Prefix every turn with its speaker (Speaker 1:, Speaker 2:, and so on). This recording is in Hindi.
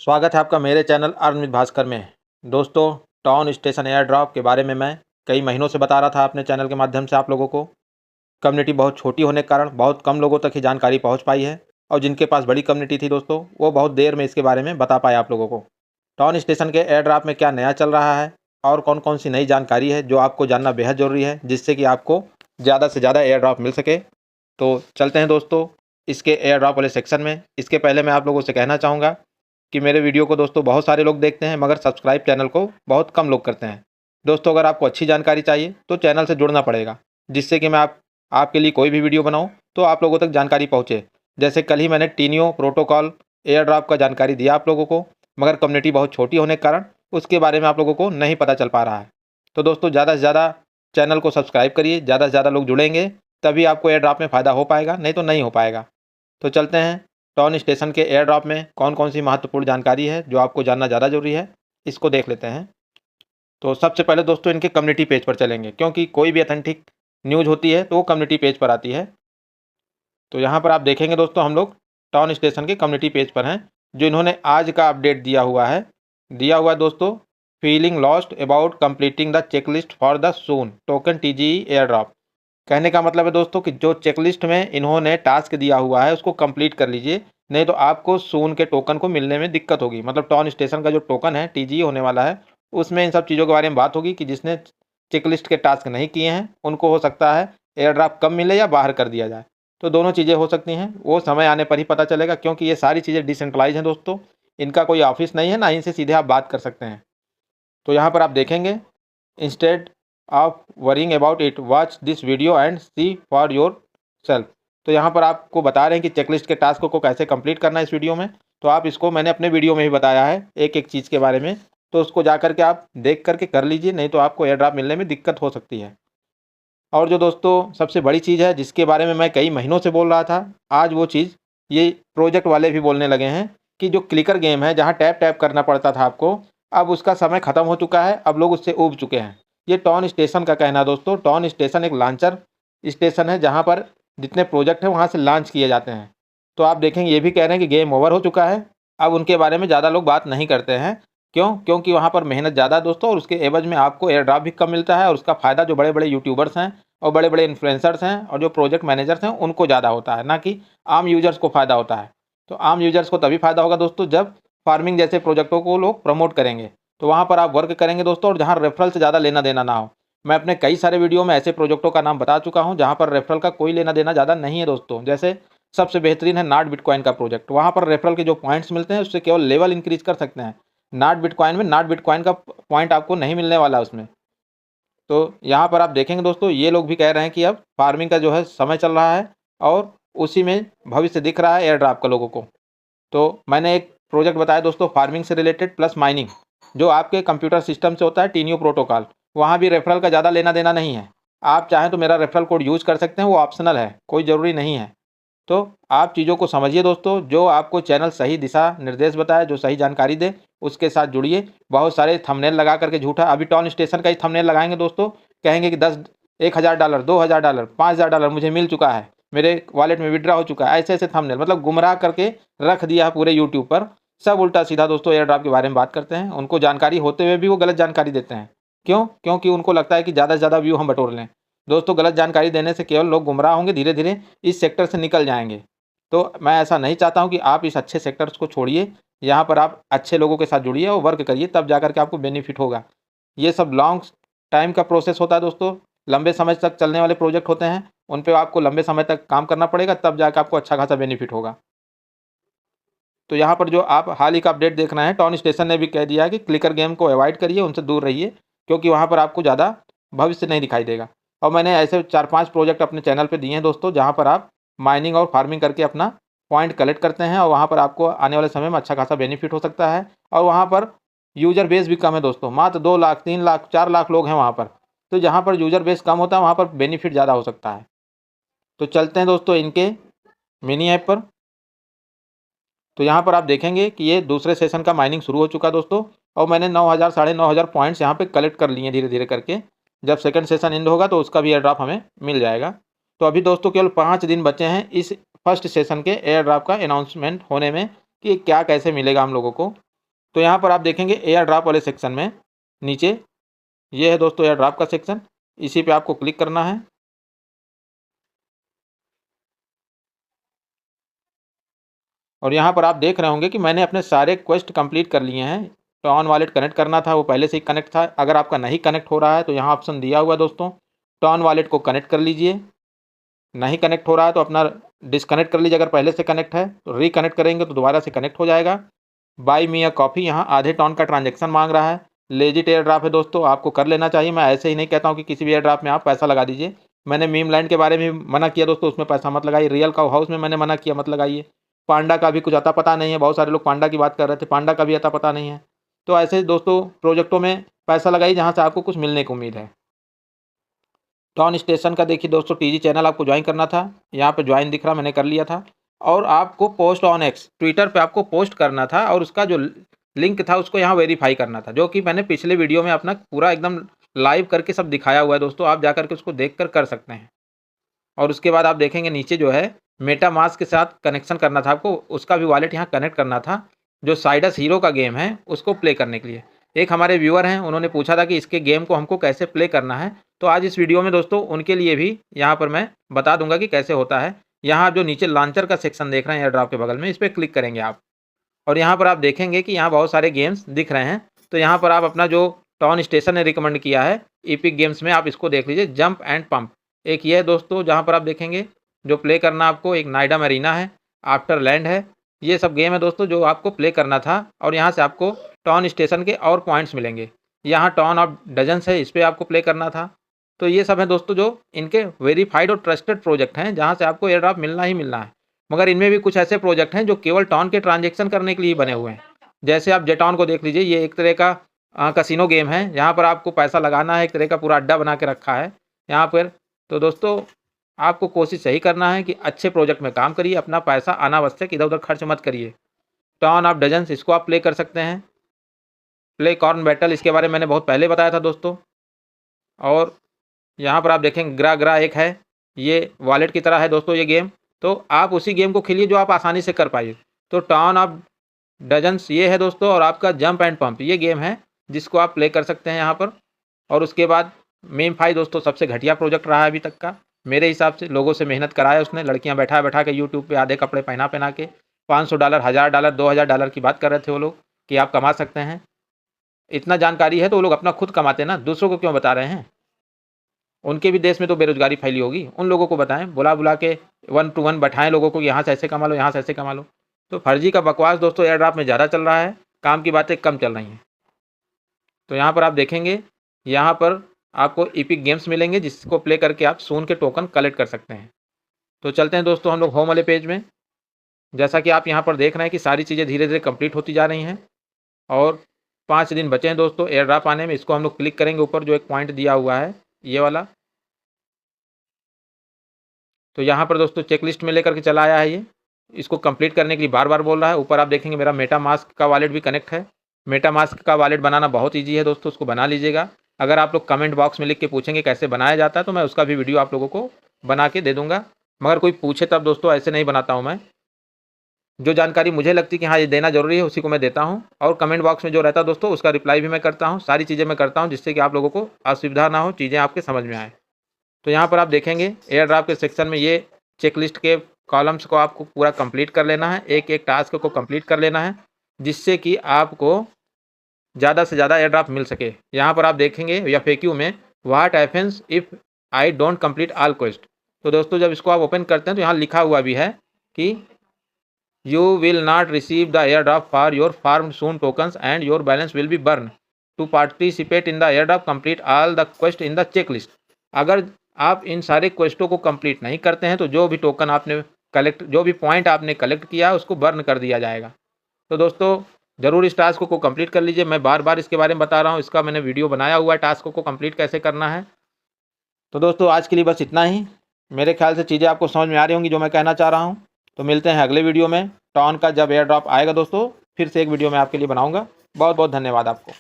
Speaker 1: स्वागत है आपका मेरे चैनल अर्नमित भास्कर में। दोस्तों, टाउन स्टेशन एयर ड्रॉप के बारे में मैं कई महीनों से बता रहा था अपने चैनल के माध्यम से आप लोगों को। कम्युनिटी बहुत छोटी होने के कारण बहुत कम लोगों तक ही जानकारी पहुंच पाई है, और जिनके पास बड़ी कम्युनिटी थी दोस्तों, वो बहुत देर में इसके बारे में बता पाए आप लोगों को। टाउन स्टेशन के एयर ड्रॉप में क्या नया चल रहा है और कौन कौन सी नई जानकारी है जो आपको जानना बेहद ज़रूरी है, जिससे कि आपको ज़्यादा से ज़्यादा एयर ड्रॉप मिल सके। तो चलते हैं दोस्तों इसके एयर ड्रॉप वाले सेक्शन में। इसके पहले मैं आप लोगों से कहना चाहूँगा कि मेरे वीडियो को दोस्तों बहुत सारे लोग देखते हैं, मगर सब्सक्राइब चैनल को बहुत कम लोग करते हैं। दोस्तों, अगर आपको अच्छी जानकारी चाहिए तो चैनल से जुड़ना पड़ेगा, जिससे कि मैं आपके लिए कोई भी वीडियो बनाऊं तो आप लोगों तक जानकारी पहुंचे। जैसे कल ही मैंने टीनियो प्रोटोकॉल एयर ड्रॉप का जानकारी दिया आप लोगों को, मगर कम्युनिटी बहुत छोटी होने के कारण उसके बारे में आप लोगों को नहीं पता चल पा रहा है। तो दोस्तों, ज़्यादा से ज़्यादा चैनल को सब्सक्राइब करिए। ज़्यादा से ज़्यादा लोग जुड़ेंगे तभी आपको एयर ड्रॉप में फ़ायदा हो पाएगा, नहीं तो नहीं हो पाएगा। तो चलते हैं टाउन स्टेशन के एयर ड्रॉप में कौन कौन सी महत्वपूर्ण जानकारी है जो आपको जानना ज़्यादा ज़रूरी है, इसको देख लेते हैं। तो सबसे पहले दोस्तों इनके कम्युनिटी पेज पर चलेंगे, क्योंकि कोई भी ऑथेंटिक न्यूज़ होती है तो वो कम्युनिटी पेज पर आती है। तो यहाँ पर आप देखेंगे दोस्तों, हम लोग टाउन स्टेशन के कम्युनिटी पेज पर हैं, जो इन्होंने आज का अपडेट दिया हुआ है दोस्तों। Feeling lost about completing the checklist for the soon token TGE air drop. कहने का मतलब है दोस्तों कि जो चेकलिस्ट में इन्होंने टास्क दिया हुआ है उसको कंप्लीट कर लीजिए, नहीं तो आपको सून के टोकन को मिलने में दिक्कत होगी। मतलब टाउन स्टेशन का जो टोकन है TGE होने वाला है, उसमें इन सब चीज़ों के बारे में बात होगी कि जिसने चेकलिस्ट के टास्क नहीं किए हैं उनको हो सकता है एयर ड्रॉप कम मिले या बाहर कर दिया जाए। तो दोनों चीज़ें हो सकती हैं, वो समय आने पर ही पता चलेगा, क्योंकि ये सारी चीज़ें डिसेंट्रलाइज हैं दोस्तों। इनका कोई ऑफिस नहीं है, ना इनसे सीधे आप बात कर सकते हैं। तो यहाँ पर आप देखेंगे, instead of worrying about it watch this video and see for yourself. तो यहाँ पर आपको बता रहे हैं कि चेकलिस्ट के टास्क को कैसे कंप्लीट करना है इस वीडियो में। तो आप इसको मैंने अपने वीडियो में भी बताया है एक एक चीज़ के बारे में, तो उसको जा करके आप देख करके कर लीजिए, नहीं तो आपको एयर ड्रॉप मिलने में दिक्कत हो सकती है। और जो दोस्तों सबसे बड़ी चीज़ है जिसके बारे में मैं कई महीनों से बोल रहा था, आज वो चीज़ ये प्रोजेक्ट वाले भी बोलने लगे हैं कि जो क्लिकर गेम है जहाँ टैप टैप करना पड़ता था आपको, अब उसका समय ख़त्म हो चुका है, अब लोग उससे ऊब चुके हैं। ये टाउन स्टेशन का कहना है दोस्तों। टाउन स्टेशन एक लॉन्चर स्टेशन है जहाँ पर जितने प्रोजेक्ट हैं वहाँ से लॉन्च किए जाते हैं। तो आप देखेंगे ये भी कह रहे हैं कि गेम ओवर हो चुका है, अब उनके बारे में ज़्यादा लोग बात नहीं करते हैं। क्यों? क्योंकि वहाँ पर मेहनत ज़्यादा है दोस्तों, और उसके एवज में आपको एयर ड्रॉप भी कम मिलता है, और उसका फ़ायदा जो बड़े बड़े यूट्यूबर्स हैं और बड़े बड़े इन्फ्लुएंसर्स हैं और जो प्रोजेक्ट मैनेजर्स हैं उनको ज़्यादा होता है, ना कि आम यूजर्स को फ़ायदा होता है। तो आम यूजर्स को तभी फ़ायदा होगा दोस्तों जब फार्मिंग जैसे प्रोजेक्टों को लोग प्रमोट करेंगे, तो वहाँ पर आप वर्क करेंगे दोस्तों, और जहाँ रेफरल से ज़्यादा लेना देना ना हो। मैं अपने कई सारे वीडियो में ऐसे प्रोजेक्टों का नाम बता चुका हूँ जहाँ पर रेफरल का कोई लेना देना ज़्यादा नहीं है दोस्तों। जैसे सबसे बेहतरीन है नॉट बिटकॉइन का प्रोजेक्ट, वहाँ पर रेफरल के जो पॉइंट्स मिलते हैं उससे केवल लेवल इंक्रीज कर सकते हैं। नॉट बिटकॉइन में नॉट बिटकॉइन का पॉइंट आपको नहीं मिलने वाला उसमें। तो यहाँ पर आप देखेंगे दोस्तों, ये लोग भी कह रहे हैं कि अब फार्मिंग का जो है समय चल रहा है और उसी में भविष्य दिख रहा है एयर ड्रॉप का लोगों को। तो मैंने एक प्रोजेक्ट बताया दोस्तों फार्मिंग से रिलेटेड प्लस माइनिंग, जो आपके कंप्यूटर सिस्टम से होता है टीनियो प्रोटोकॉल। वहाँ भी रेफरल का ज़्यादा लेना देना नहीं है। आप चाहें तो मेरा रेफरल कोड यूज़ कर सकते हैं, वो ऑप्शनल है, कोई ज़रूरी नहीं है। तो आप चीज़ों को समझिए दोस्तों, जो आपको चैनल सही दिशा निर्देश बताए, जो सही जानकारी दे, उसके साथ जुड़िए। बहुत सारे थंबनेल लगा करके झूठा, अभी टाउन स्टेशन का ही थंबनेल लगाएंगे दोस्तों, कहेंगे कि 10,000 $1,000 $2,000 $5,000 मुझे मिल चुका है, मेरे वॉलेट में विड्रा हो चुका है, ऐसे ऐसे थंबनेल मतलब गुमराह करके रख दिया है पूरे यूट्यूब पर। सब उल्टा सीधा दोस्तों एयर ड्रॉप के बारे में बात करते हैं, उनको जानकारी होते हुए भी वो गलत जानकारी देते हैं। क्यों? क्योंकि उनको लगता है कि ज़्यादा से ज़्यादा व्यू हम बटोर लें। दोस्तों, गलत जानकारी देने से केवल लोग गुमराह होंगे, धीरे धीरे इस सेक्टर से निकल जाएंगे। तो मैं ऐसा नहीं चाहता हूँ कि आप इस अच्छे सेक्टर्स को छोड़िए, यहाँ पर आप अच्छे लोगों के साथ जुड़िए और वर्क करिए, तब जाकर के आपको बेनिफिट होगा। ये सब लॉन्ग टाइम का प्रोसेस होता है दोस्तों, लंबे समय तक चलने वाले प्रोजेक्ट होते हैं, उन पे आपको लंबे समय तक काम करना पड़ेगा, तब जाकर आपको अच्छा खासा बेनिफिट होगा। तो यहाँ पर जो आप हाल ही का अपडेट देख रहे हैं, टाउन स्टेशन ने भी कह दिया है कि क्लिकर गेम को अवॉइड करिए, उनसे दूर रहिए, क्योंकि वहाँ पर आपको ज़्यादा भविष्य नहीं दिखाई देगा। और मैंने ऐसे 4-5 प्रोजेक्ट अपने चैनल पे दिए हैं दोस्तों, जहाँ पर आप माइनिंग और फार्मिंग करके अपना पॉइंट कलेक्ट करते हैं, और वहाँ पर आपको आने वाले समय में अच्छा खासा बेनिफिट हो सकता है। और वहाँ पर यूज़र बेस भी कम है दोस्तों, मात्र 2 लाख 3 लाख 4 लाख लोग हैं वहाँ पर। तो जहाँ पर यूज़र बेस कम होता है वहाँ पर बेनिफिट ज़्यादा हो सकता है। तो चलते हैं दोस्तों इनके मिनी ऐप पर। तो यहाँ पर आप देखेंगे कि ये दूसरे सेशन का माइनिंग शुरू हो चुका है दोस्तों, और मैंने 9,000 साढ़े 9,000 पॉइंट्स यहाँ पे कलेक्ट कर लिए धीरे धीरे करके। जब सेकंड सेशन एंड होगा तो उसका भी एयर ड्रॉप हमें मिल जाएगा। तो अभी दोस्तों केवल 5 दिन बचे हैं इस फर्स्ट सेशन के एयर ड्रॉप का अनाउंसमेंट होने में, कि क्या कैसे मिलेगा हम लोगों को। तो यहाँ पर आप देखेंगे एयर ड्रॉप वाले सेक्शन में नीचे ये है दोस्तों एयर ड्रॉप का सेक्शन, इसी पे आपको क्लिक करना है। और यहाँ पर आप देख रहे होंगे कि मैंने अपने सारे क्वेस्ट कंप्लीट कर लिए हैं। टॉन वॉलेट कनेक्ट करना था, वो पहले से ही कनेक्ट था। अगर आपका नहीं कनेक्ट हो रहा है तो यहाँ ऑप्शन दिया हुआ है दोस्तों, टॉन वॉलेट को कनेक्ट कर लीजिए। नहीं कनेक्ट हो रहा है तो अपना डिसकनेक्ट कर लीजिए। अगर पहले से कनेक्ट है तो रिकनेक्ट करेंगे तो दोबारा से कनेक्ट हो जाएगा। बाई मी अ कॉफ़ी, यहाँ आधे टॉन का ट्रांजेक्शन मांग रहा है। लेजिट एयर ड्रॉप है दोस्तों, आपको कर लेना चाहिए। मैं ऐसे ही नहीं कहता हूँ कि किसी भी एयर ड्रॉप में आप पैसा लगा दीजिए। मैंने मीम लैंड के बारे में मना किया दोस्तों, उसमें पैसा मत लगाइए। रियल काउ हाउस में मैंने मना किया, मत लगाइए। पांडा का भी कुछ अता पता नहीं है, बहुत सारे लोग पांडा की बात कर रहे थे, पांडा का भी अता पता नहीं है। तो ऐसे दोस्तों प्रोजेक्टों में पैसा लगाइए जहाँ से आपको कुछ मिलने की उम्मीद है। टॉन स्टेशन का देखिए दोस्तों, टीजी चैनल आपको ज्वाइन करना था, यहाँ पे ज्वाइन दिख रहा, मैंने कर लिया था। और आपको पोस्ट ऑन एक्स, ट्विटर पे आपको पोस्ट करना था और उसका जो लिंक था उसको यहाँ वेरीफाई करना था, जो कि मैंने पिछले वीडियो में अपना पूरा एकदम लाइव करके सब दिखाया हुआ है दोस्तों। आप जा करके उसको देख कर सकते हैं। और उसके बाद आप देखेंगे नीचे जो है मेटा मास्क के साथ कनेक्शन करना था आपको, उसका भी वॉलेट यहाँ कनेक्ट करना था, जो साइडस हीरो का गेम है उसको प्ले करने के लिए। एक हमारे व्यूअर हैं, उन्होंने पूछा था कि इसके गेम को हमको कैसे प्ले करना है, तो आज इस वीडियो में दोस्तों उनके लिए भी यहाँ पर मैं बता दूंगा कि कैसे होता है। यहाँ जो नीचे लॉन्चर का सेक्शन देख रहे हैं एयर ड्रॉप के बगल में, इस पर क्लिक करेंगे आप और यहाँ पर आप देखेंगे कि यहाँ बहुत सारे गेम्स दिख रहे हैं। तो यहाँ पर आप अपना जो टॉन स्टेशन ने रिकमेंड किया है ईपिक गेम्स में, आप इसको देख लीजिए, जंप एंड पंप। एक ये है दोस्तों जहाँ पर आप देखेंगे जो प्ले करना आपको, एक नाइडा मरीना है, आफ्टर लैंड है, ये सब गेम है दोस्तों जो आपको प्ले करना था। और यहाँ से आपको टॉन स्टेशन के और पॉइंट्स मिलेंगे। यहाँ टॉन ऑफ डजन्स है, इस पर आपको प्ले करना था। तो ये सब है दोस्तों जो इनके वेरीफाइड और ट्रस्टेड प्रोजेक्ट हैं, जहाँ से आपको एयर ड्रॉप मिलना ही मिलना है। मगर इनमें भी कुछ ऐसे प्रोजेक्ट हैं जो केवल टॉन के ट्रांजेक्शन करने के लिए बने हुए हैं। जैसे आप जेटॉन को देख लीजिए, ये एक तरह का कसिनो गेम है, यहाँ पर आपको पैसा लगाना है, एक तरह का पूरा अड्डा बना के रखा है यहाँ पर। तो दोस्तों आपको कोशिश यही करना है कि अच्छे प्रोजेक्ट में काम करिए, अपना पैसा अनावश्यक इधर उधर खर्च मत करिए। टॉन ऑफ डजन्स, इसको आप प्ले कर सकते हैं। प्ले कॉर्न बैटल, इसके बारे में मैंने बहुत पहले बताया था दोस्तों। और यहाँ पर आप देखेंगे ग्रा ग्रा एक है, ये वॉलेट की तरह है दोस्तों ये गेम, तो आप उसी गेम को खेलिए जो आप आसानी से कर पाइए। तो टॉन ऑफ डजन्स ये है दोस्तों, और आपका जंप एंड पंप ये गेम है जिसको आप प्ले कर सकते हैं यहाँ पर। और उसके बाद मीम फाई दोस्तों सबसे घटिया प्रोजेक्ट रहा है अभी तक का मेरे हिसाब से। लोगों से मेहनत कराया उसने, लड़कियां बैठा के यूट्यूब पे आधे कपड़े पहना के $500, $1000, $2000 की बात कर रहे थे वो लोग कि आप कमा सकते हैं। इतना जानकारी है तो वो लोग अपना खुद कमाते ना, दूसरों को क्यों बता रहे हैं? उनके भी देश में तो बेरोजगारी फैली होगी, उन लोगों को बताएं, बुला के 1 to 1 बैठाएं लोगों को, यहाँ से ऐसे कमा लो, यहाँ से ऐसे कमा लो। तो फर्जी का बकवास दोस्तों एयर ड्रॉप में ज़्यादा चल रहा है, काम की बातें कम चल रही हैं। तो यहाँ पर आप देखेंगे, यहाँ पर आपको ईपिक गेम्स मिलेंगे जिसको प्ले करके आप सून के टोकन कलेक्ट कर सकते हैं। तो चलते हैं दोस्तों हम लोग होम वाले पेज में। जैसा कि आप यहाँ पर देख रहे हैं कि सारी चीज़ें धीरे धीरे कंप्लीट होती जा रही हैं और 5 दिन बचे हैं दोस्तों एयर ड्रॉप आने में। इसको हम लोग क्लिक करेंगे ऊपर जो एक पॉइंट दिया हुआ है ये वाला। तो यहाँ पर दोस्तों चेकलिस्ट में लेकर के चला आया है ये। इसको कंप्लीट करने के लिए बार बार बोल रहा है। ऊपर आप देखेंगे मेरा मेटा मास्क का वॉलेट भी कनेक्ट है। मेटा मास्क का वॉलेट बनाना बहुत ईजी है दोस्तों, उसको बना लीजिएगा। अगर आप लोग कमेंट बॉक्स में लिख के पूछेंगे कैसे बनाया जाता है तो मैं उसका भी वीडियो आप लोगों को बना के दे दूंगा। मगर कोई पूछे तब दोस्तों, ऐसे नहीं बनाता हूँ मैं। जो जानकारी मुझे लगती है कि हाँ ये देना जरूरी है उसी को मैं देता हूँ। और कमेंट बॉक्स में जो रहता है दोस्तों उसका रिप्लाई भी मैं करता हूँ। सारी चीज़ें मैं करता हूँ जिससे कि आप लोगों को असुविधा ना हो, चीज़ें आपके समझ में आए। तो यहाँ पर आप देखेंगे एयर ड्रॉप के सेक्शन में ये चेकलिस्ट के कॉलम्स को आपको पूरा कंप्लीट कर लेना है, एक एक टास्क को कंप्लीट कर लेना है, जिससे कि आपको ज़्यादा से ज़्यादा एयर ड्रॉप मिल सके। यहाँ पर आप देखेंगे या FAQ में what happens if I don't complete all quest. तो दोस्तों जब इसको आप ओपन करते हैं तो यहाँ लिखा हुआ भी है कि you will not receive the airdrop for your farm soon tokens and your balance will be burn to participate in the airdrop complete all the quest in the checklist. अगर आप इन सारे क्वेस्टों को कंप्लीट नहीं करते हैं तो जो भी टोकन आपने कलेक्ट, जो भी पॉइंट आपने कलेक्ट किया उसको बर्न कर दिया जाएगा। तो दोस्तों ज़रूर इस टास्क को कंप्लीट कर लीजिए। मैं बार बार इसके बारे में बता रहा हूँ, इसका मैंने वीडियो बनाया हुआ है टास्क को कंप्लीट कैसे करना है। तो दोस्तों आज के लिए बस इतना ही। मेरे ख्याल से चीज़ें आपको समझ में आ रही होंगी जो मैं कहना चाह रहा हूँ। तो मिलते हैं अगले वीडियो में। टॉन का जब एयर ड्रॉप आएगा दोस्तों फिर से एक वीडियो मैं आपके लिए बनाऊँगा। बहुत बहुत धन्यवाद आपको।